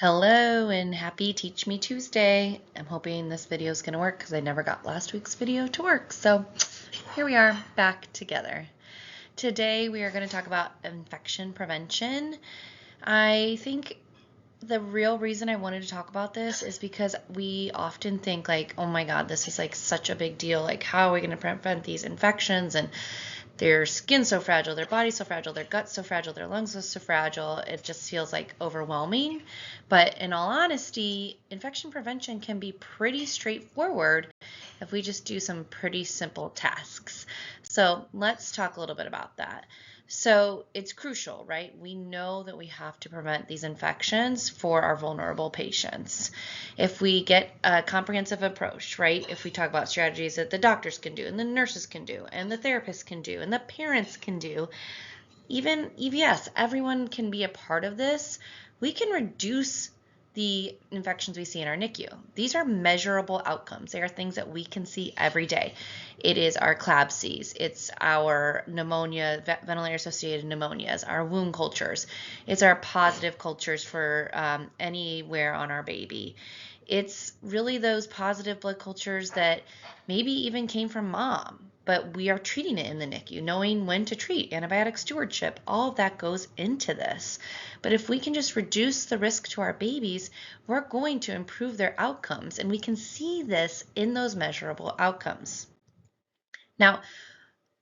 Hello and happy Teach Me Tuesday. I'm hoping this video is going to work because I never got last week's video to work. So here we are back together. Today we are going to talk about infection prevention. I think the real reason I wanted to talk about this is because we often think like, oh my God, this is like such a big deal. Like, how are we going to prevent these infections? And their skin's so fragile, their body's so fragile, their gut's so fragile, their lungs are so fragile. It just feels like overwhelming. But in all honesty, infection prevention can be pretty straightforward if we just do some pretty simple tasks. So let's talk a little bit about that. So it's crucial, right? We know that we have to prevent these infections for our vulnerable patients. If we get a comprehensive approach, right? If we talk about strategies that the doctors can do and the nurses can do and the therapists can do and the parents can do, even EVS, everyone can be a part of this. We can reduce the infections we see in our NICU. These are measurable outcomes. They are things that we can see every day. It is our CLABSIs, it's our pneumonia, ventilator-associated pneumonias, our wound cultures. It's our positive cultures for anywhere on our baby. It's really those positive blood cultures that maybe even came from mom, but we are treating it in the NICU, knowing when to treat, antibiotic stewardship, all of that goes into this. But if we can just reduce the risk to our babies, we're going to improve their outcomes, and we can see this in those measurable outcomes. Now,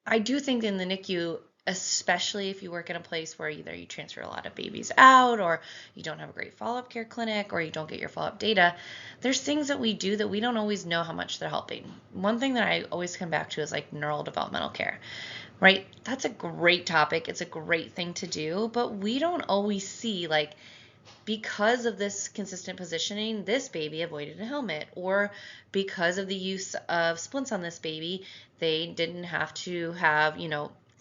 I do think in the NICU, especially if you work in a place where either you transfer a lot of babies out or you don't have a great follow-up care clinic or you don't get your follow-up data, there's things that we do that we don't always know how much they're helping. One thing that I always come back to is like neural developmental care, right? That's a great topic. It's a great thing to do, but we don't always see like, because of this consistent positioning, this baby avoided a helmet, or because of the use of splints on this baby, they didn't have to have,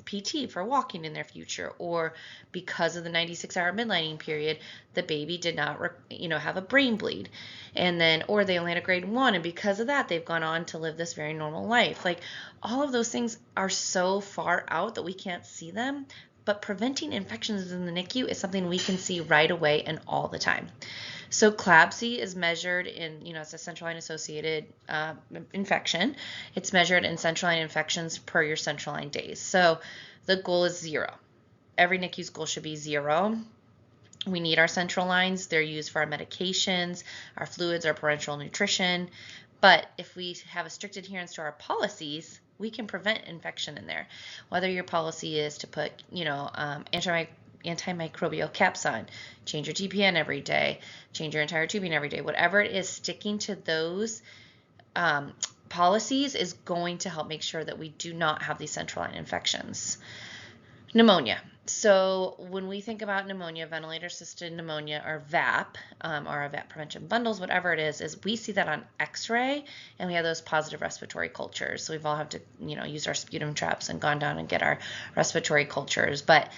PT for walking in their future, or because of the 96-hour midlining period, the baby did not, have a brain bleed, and then, or they only had a grade 1, and because of that, they've gone on to live this very normal life. Like, all of those things are so far out that we can't see them, but preventing infections in the NICU is something we can see right away and all the time. So CLABSI is measured in, it's a central line associated infection. It's measured in central line infections per your central line days. So the goal is 0. Every NICU's goal should be 0. We need our central lines. They're used for our medications, our fluids, our parenteral nutrition. But if we have a strict adherence to our policies, we can prevent infection in there. Whether your policy is to put, antimicrobial caps on, change your TPN every day, change your entire tubing every day, whatever it is, sticking to those policies is going to help make sure that we do not have these central line infections. Pneumonia. So when we think about pneumonia, ventilator-assisted pneumonia, or VAP, or VAP prevention bundles, whatever it is we see that on X-ray, and we have those positive respiratory cultures. So we've all have to, use our sputum traps and gone down and get our respiratory cultures. But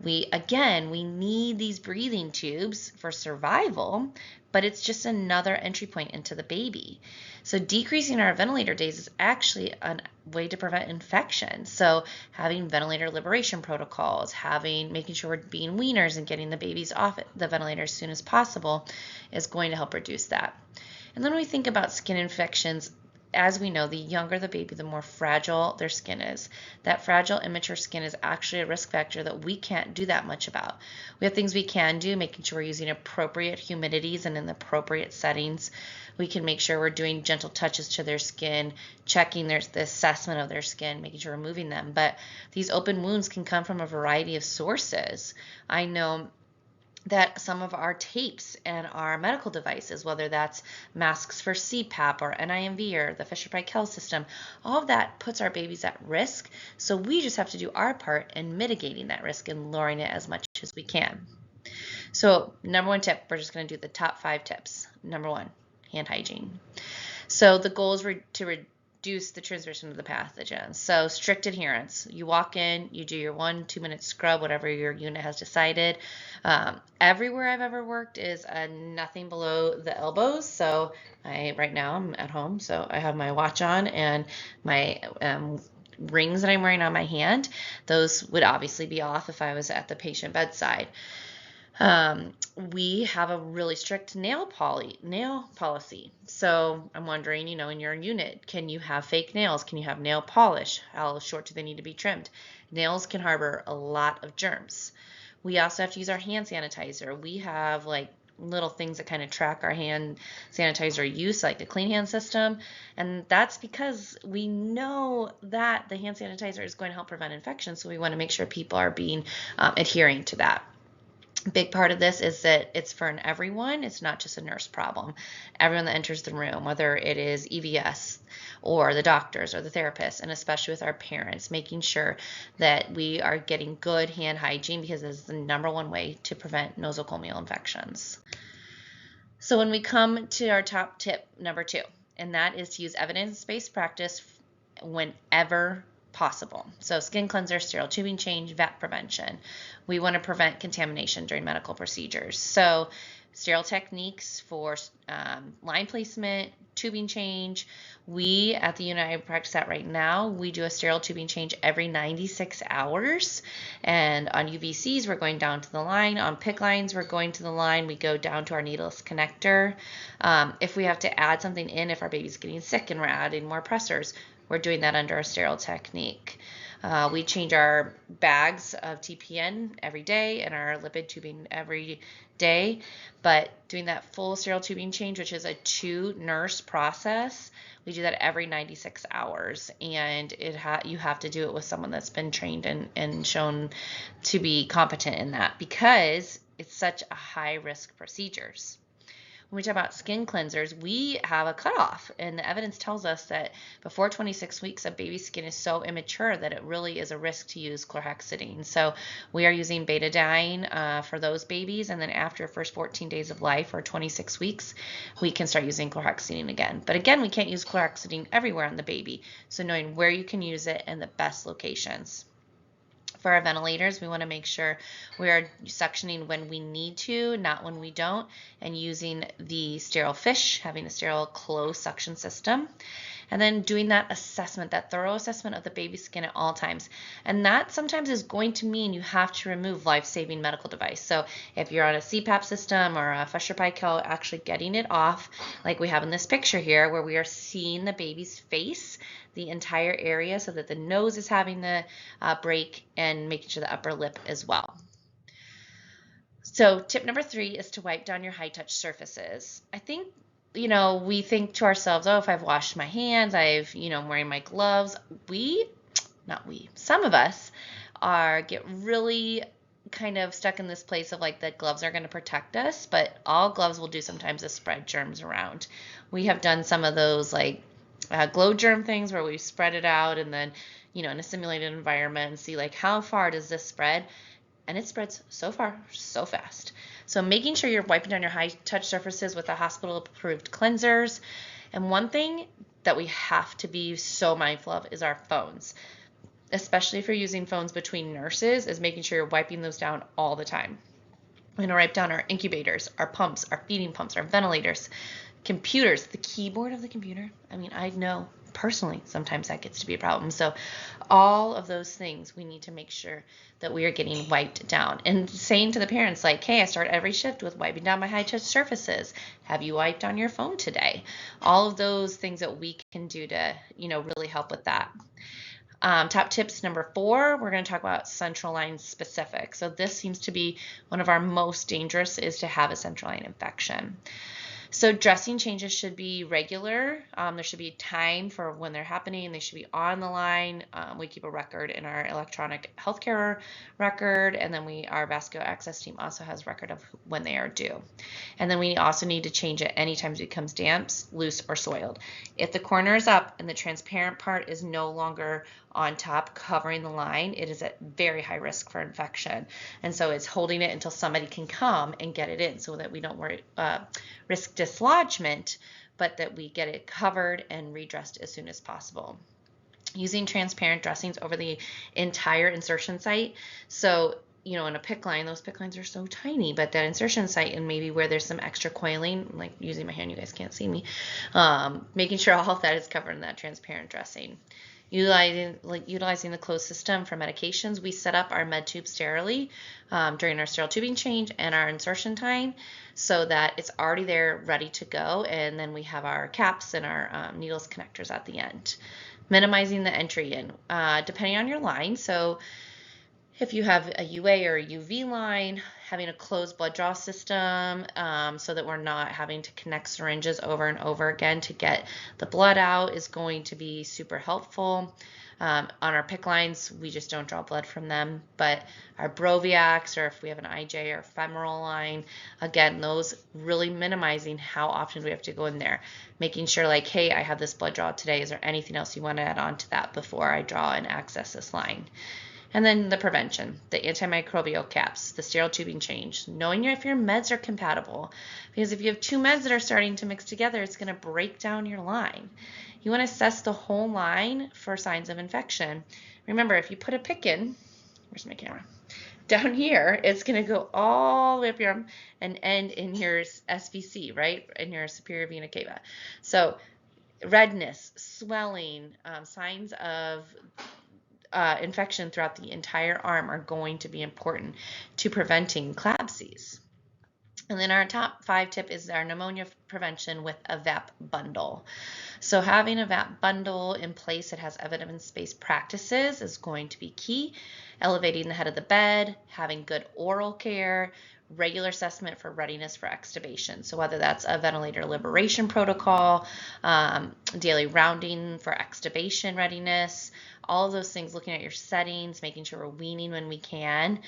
we need these breathing tubes for survival, but it's just another entry point into the baby. So decreasing our ventilator days is actually a way to prevent infection. So having ventilator liberation protocols, making sure we're being weaners and getting the babies off the ventilator as soon as possible is going to help reduce that. And then when we think about skin infections, as we know, the younger the baby, the more fragile their skin is. That fragile, immature skin is actually a risk factor that we can't do that much about. We have things we can do, making sure we're using appropriate humidities and in the appropriate settings. We can make sure we're doing gentle touches to their skin, checking the assessment of their skin, making sure we're moving them. But these open wounds can come from a variety of sources. I know that some of our tapes and our medical devices, whether that's masks for CPAP or NIMV or the Fisher-Paykel system, all of that puts our babies at risk. So we just have to do our part in mitigating that risk and lowering it as much as we can. So number 1 tip, we're just going to do the top 5 tips. Number 1, hand hygiene. So the goal is to reduce the transmission of the pathogens. So strict adherence. You walk in, you do your 1-2 minute scrub, whatever your unit has decided. Everywhere I've ever worked is nothing below the elbows. So right now I'm at home, so I have my watch on and my rings that I'm wearing on my hand. Those would obviously be off if I was at the patient bedside. We have a really strict nail policy. So I'm wondering, in your unit, can you have fake nails? Can you have nail polish? How short do they need to be trimmed? Nails can harbor a lot of germs. We also have to use our hand sanitizer. We have like little things that kind of track our hand sanitizer use, like the clean hand system. And that's because we know that the hand sanitizer is going to help prevent infection. So we want to make sure people are being adhering to that. Big part of this is that it's for everyone. It's not just a nurse problem. Everyone that enters the room, whether it is EVS or the doctors or the therapists, and especially with our parents, making sure that we are getting good hand hygiene, because it's the #1 way to prevent nosocomial infections. So when we come to our top tip number 2, and that is to use evidence-based practice whenever possible. So skin cleanser, sterile tubing change, vat prevention. We want to prevent contamination during medical procedures. So sterile techniques for line placement, tubing change. We at the unit I practice at right now, we do a sterile tubing change every 96 hours. And on UVCs, we're going down to the line. On PICC lines, we're going to the line. We go down to our needleless connector. If we have to add something in, if our baby's getting sick and we're adding more pressors, we're doing that under a sterile technique. We change our bags of TPN every day and our lipid tubing every day, but doing that full sterile tubing change, which is a 2-nurse process, we do that every 96 hours, and you have to do it with someone that's been trained and shown to be competent in that, because it's such a high-risk procedures. When we talk about skin cleansers, we have a cutoff, and the evidence tells us that before 26 weeks, a baby's skin is so immature that it really is a risk to use chlorhexidine. So we are using betadine for those babies, and then after first 14 days of life, or 26 weeks, we can start using chlorhexidine again. But again, we can't use chlorhexidine everywhere on the baby, so knowing where you can use it and the best locations. For our ventilators, we want to make sure we are suctioning when we need to, not when we don't, and using the sterile fish, having a sterile closed suction system. And then doing that assessment, that thorough assessment of the baby's skin at all times. And that sometimes is going to mean you have to remove life-saving medical device. So if you're on a CPAP system or a Fisher-Paykel, actually getting it off, like we have in this picture here, where we are seeing the baby's face, the entire area, so that the nose is having the break, and making sure the upper lip as well. So tip number 3 is to wipe down your high-touch surfaces. I think, we think to ourselves, oh, if I've washed my hands, I'm wearing my gloves. Some of us get really kind of stuck in this place of like the gloves are going to protect us, but all gloves will do sometimes is spread germs around. We have done some of those like glow germ things where we spread it out, and then, in a simulated environment, and see like how far does this spread, and it spreads so far so fast. So making sure you're wiping down your high touch surfaces with the hospital approved cleansers. And one thing that we have to be so mindful of is our phones, especially if you're using phones between nurses, is making sure you're wiping those down all the time. We're going to wipe down our incubators, our pumps, our feeding pumps, our ventilators, computers, the keyboard of the computer. I know personally sometimes that gets to be a problem. So all of those things we need to make sure that we are getting wiped down, and saying to the parents like, hey, I start every shift with wiping down my high touch surfaces. Have you wiped on your phone today? All of those things that we can do to really help with that. Top tips number 4, we're going to talk about central line specific. So this seems to be one of our most dangerous, is to have a central line infection. So dressing changes should be regular. There should be time for when they're happening. They should be on the line. We keep a record in our electronic healthcare record, and then our vascular access team also has record of when they are due. And then we also need to change it anytime it becomes damp, loose, or soiled. If the corner is up and the transparent part is no longer on top covering the line, it is at very high risk for infection. And so it's holding it until somebody can come and get it in, so that we don't risk dislodgement, but that we get it covered and redressed as soon as possible. Using transparent dressings over the entire insertion site. So in a PICC line, those PICC lines are so tiny, but that insertion site, and maybe where there's some extra coiling, like using my hand, you guys can't see me, making sure all of that is covered in that transparent dressing. Utilizing the closed system for medications, we set up our med tube sterilely during our sterile tubing change and our insertion time so that it's already there ready to go, and then we have our caps and our needles connectors at the end. Minimizing the entry in, depending on your line. So if you have a UA or a UV line, having a closed blood draw system so that we're not having to connect syringes over and over again to get the blood out is going to be super helpful. On our PICC lines, we just don't draw blood from them, but our Broviacs, or if we have an IJ or femoral line, again, those really minimizing how often we have to go in there, making sure like, hey, I have this blood draw today. Is there anything else you want to add on to that before I draw and access this line? And then the prevention, the antimicrobial caps, the sterile tubing change, knowing if your meds are compatible. Because if you have two meds that are starting to mix together, it's going to break down your line. You want to assess the whole line for signs of infection. Remember, if you put a PICC in, where's my camera? Down here, it's going to go all the way up your arm and end in your SVC, right? In your superior vena cava. So redness, swelling, signs of infection throughout the entire arm are going to be important to preventing CLABSIs. And then our top 5 tip is our pneumonia prevention with a VAP bundle. So having a VAP bundle in place that has evidence-based practices is going to be key. Elevating the head of the bed, having good oral care, regular assessment for readiness for extubation. So whether that's a ventilator liberation protocol, daily rounding for extubation readiness, all of those things, looking at your settings, making sure we're weaning when we can,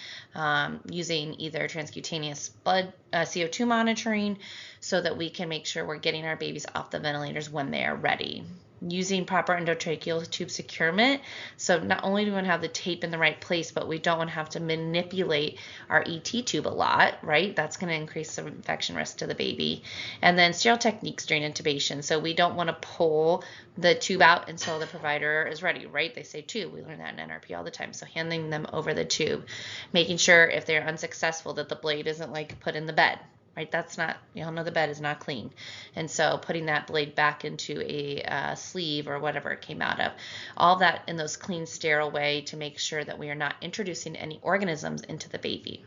using either transcutaneous blood CO2 monitoring so that we can make sure we're getting our babies off the ventilators when they are ready. Using proper endotracheal tube securement. So not only do we want to have the tape in the right place, but we don't want to have to manipulate our ET tube a lot, right? That's going to increase some infection risk to the baby. And then sterile techniques during intubation. So we don't want to pull the tube out until the provider is ready, right? They say tube. We learn that in NRP all the time. So handing them over the tube, making sure if they're unsuccessful that the blade isn't like put in the bed, right? That's not, you all know the bed is not clean. And so putting that blade back into a sleeve or whatever it came out of, all that in those clean, sterile way to make sure that we are not introducing any organisms into the baby.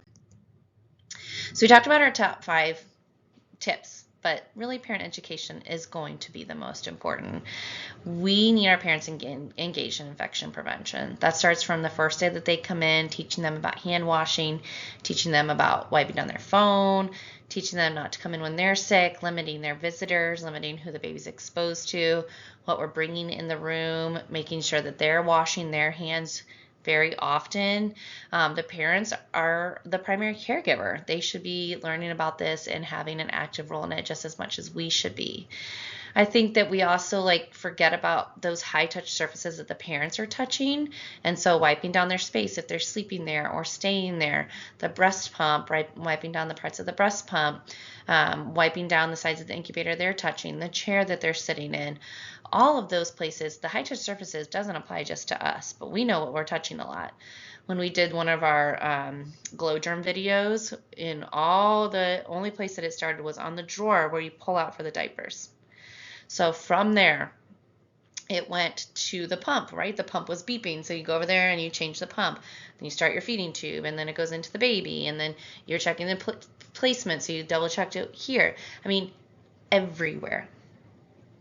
So we talked about our top 5 tips, but really parent education is going to be the most important. We need our parents engaged in infection prevention. That starts from the first day that they come in, teaching them about hand washing, teaching them about wiping down their phone, teaching them not to come in when they're sick, limiting their visitors, limiting who the baby's exposed to, what we're bringing in the room, making sure that they're washing their hands very often. The parents are the primary caregiver. They should be learning about this and having an active role in it just as much as we should be. I think that we also forget about those high touch surfaces that the parents are touching. And so wiping down their space if they're sleeping there or staying there, the breast pump, right? Wiping down the parts of the breast pump, wiping down the sides of the incubator they're touching, the chair that they're sitting in. All of those places, the high touch surfaces doesn't apply just to us, but we know what we're touching a lot. When we did one of our glow germ videos, the only place that it started was on the drawer where you pull out for the diapers. So from there, it went to the pump, right? The pump was beeping. So you go over there and you change the pump. Then you start your feeding tube, and then it goes into the baby. And then you're checking the placement. So you double checked it here. I mean, everywhere.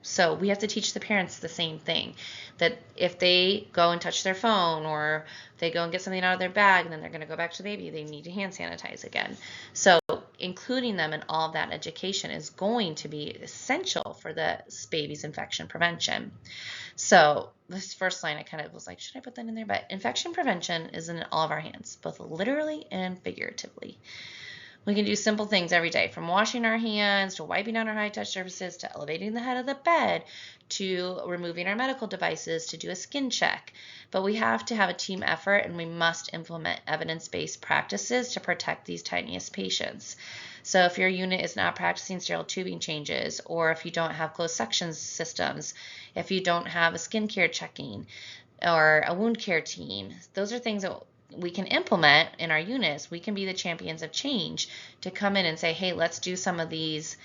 So we have to teach the parents the same thing, that if they go and touch their phone or they go and get something out of their bag and then they're going to go back to the baby, they need to hand sanitize again. So including them in all of that education is going to be essential for the baby's infection prevention. So this first line, I kind of was like, should I put that in there? But infection prevention is in all of our hands, both literally and figuratively. We can do simple things every day, from washing our hands to wiping down our high-touch surfaces to elevating the head of the bed to removing our medical devices to do a skin check. But we have to have a team effort, and we must implement evidence-based practices to protect these tiniest patients. So if your unit is not practicing sterile tubing changes, or if you don't have closed section systems, if you don't have a skincare checking or a wound care team, those are things that we can implement in our units. We can be the champions of change to come in and say, hey, let's do some of these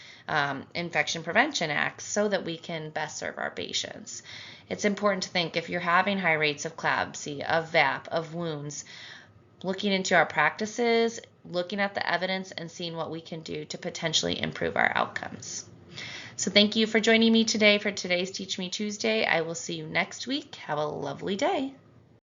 infection prevention acts so that we can best serve our patients. It's important to think, if you're having high rates of CLABSI, of VAP, of wounds, looking into our practices, looking at the evidence, and seeing what we can do to potentially improve our outcomes. So thank you for joining me today for today's Teach Me Tuesday. I will see you next week. Have a lovely day.